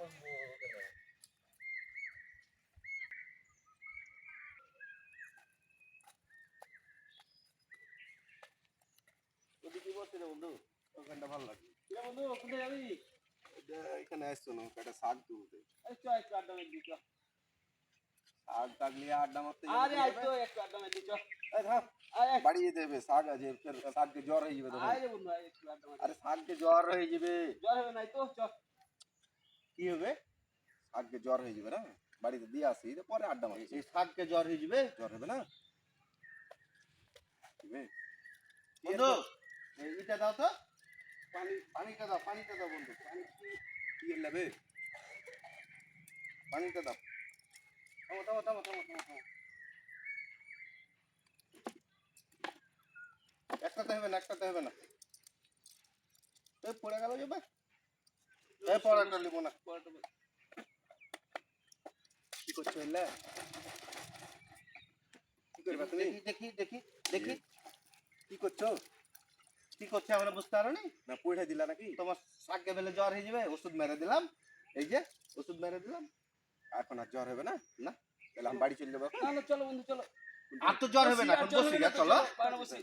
কি করছিস রে বন্ধু? ওখানটা ভালো লাগে। কিরে বন্ধু, কোথায় যাবি? এখানে আসছো না, একটা শাক তুলতে। এই চ, একটু আড্ডা মেরে দিই চ। শাক টাক নিয়ে আড্ডা মারতে আরে আয় তো, একটু আড্ডা মেরে দিই চ। থাম, আয় আয় বাড়ি যেতে হবে। শাক আছে, ফের শাককে জ্বর হয়ে যাবে তখন। আয় রে বন্ধু, আয় একটু আড্ডা মেরে আরে দিই। শাককে জ্বর হয়ে যাবে। জ্বর হবে নাই তো, চ। কি হবে? শাককে জ্বর হয়ে যাবে না, বাড়িতে দিয়ে আসি পরে আড্ডা মারি। এই শাককে জ্বর হয়ে যাবে? জ্বর হবে না হবে? বন্ধু, এইটা দাও তো। পানিটা দাও, পানিটা দাও বন্ধু। পানি কি লাগবে? পানিটা দাও। থামো থামো থামো থামো থামো থামো। একটাতে হবে না, একটাতে হবে না। এই পড়ে গেল যাবে। এই পড়াটা নিব না। কি করছো এলে? কি করবা তুমি? দেখি দেখি দেখি কি করছো? কি করছে আমরা বুঝতে পারো নি। না পয়সা দিলা নাকি? তোমার শাককে ফেলে জ্বর হয়ে যাবে, ওষুধ মেরে দিলাম। এই যে ওষুধ মেরে দিলাম। এখন আর জ্বর হবে না? না তাহলে আমি বাড়ি চলে যাবো। না চলো বন্ধু চলো। আর তো জ্বর হবে না, এখন জ্বর বসি হবে গা, না তো, চলো। চলো, বসি।